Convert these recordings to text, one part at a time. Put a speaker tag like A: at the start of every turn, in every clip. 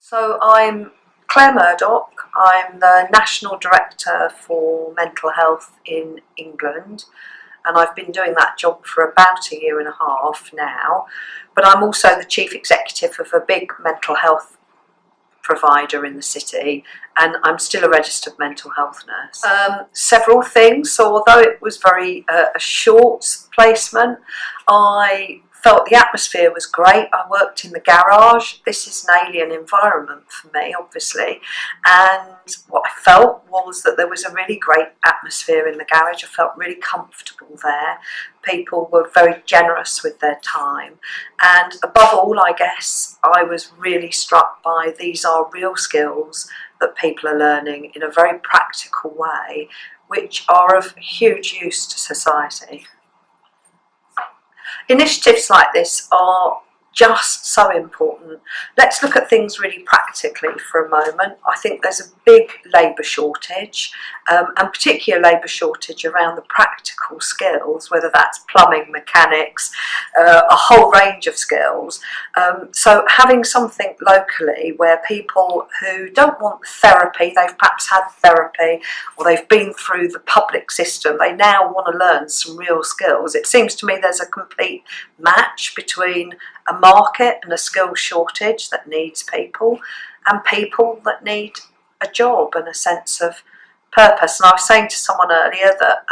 A: So I'm Claire Murdoch. I'm the National Director for Mental Health in England, and I've been doing that job for about a year and a half now. But I'm also the Chief Executive of a big mental health provider in the city, and I'm still a registered mental health nurse. Several things. So although it was a short placement, I felt the atmosphere was great. I worked in the garage. This is an alien environment for me, obviously, and what I felt was that there was a really great atmosphere in the garage. I felt really comfortable there. People were very generous with their time, and above all, I guess, I was really struck by these are real skills that people are learning in a very practical way, which are of huge use to society. Initiatives like this are just so important. Let's look at things really practically for a moment. I think there's a big labour shortage, and particular labour shortage around the practical skills, whether that's plumbing, mechanics, a whole range of skills. So having something locally where people who don't want therapy, they've perhaps had therapy or they've been through the public system, they now want to learn some real skills. It seems to me there's a complete match between a market and a skills shortage that needs people and people that need a job and a sense of purpose. And I was saying to someone earlier that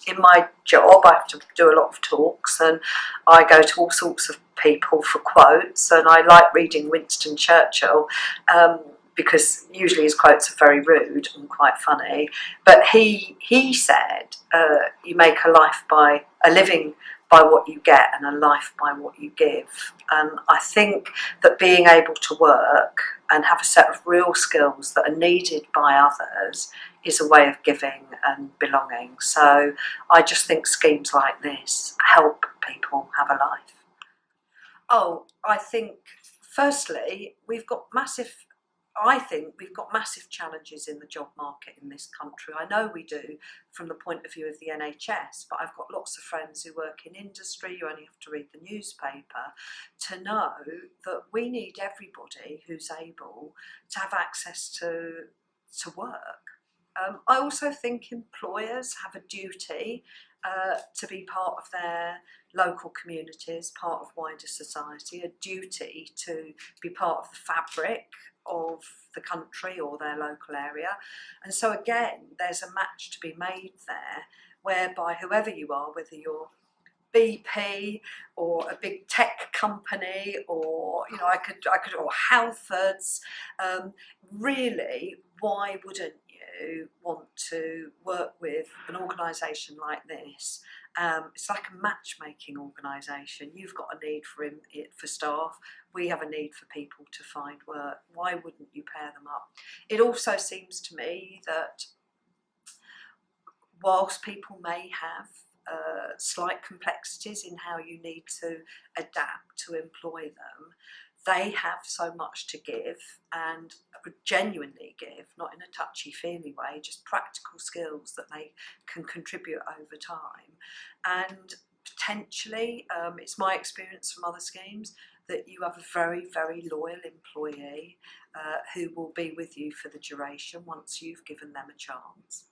A: in my job I have to do a lot of talks, and I go to all sorts of people for quotes, and I like reading Winston Churchill because usually his quotes are very rude and quite funny, but he said you make a living by what you get and a life by what you give. And I think that being able to work and have a set of real skills that are needed by others is a way of giving and belonging. So I just think schemes like this help people have a life. Oh, I think firstly I think we've got massive challenges in the job market in this country. I know we do from the point of view of the NHS, but I've got lots of friends who work in industry. You only have to read the newspaper to know that we need everybody who's able to have access to work. I also think employers have a duty to be part of their local communities, part of wider society, a duty to be part of the fabric of the country or their local area. And so again, there's a match to be made there, whereby whoever you are, whether you're BP or a big tech company, or I could or Halfords, really, why wouldn't you want to work with an organisation like this? It's like a matchmaking organisation. You've got a need for staff. We have a need for people to find work. Why wouldn't you pair them up? It also seems to me that whilst people may have slight complexities in how you need to adapt to employ them, they have so much to give and genuinely give, not in a touchy-feely way, just practical skills that they can contribute over time. And potentially, it's my experience from other schemes, that you have a very, very loyal employee who will be with you for the duration once you've given them a chance.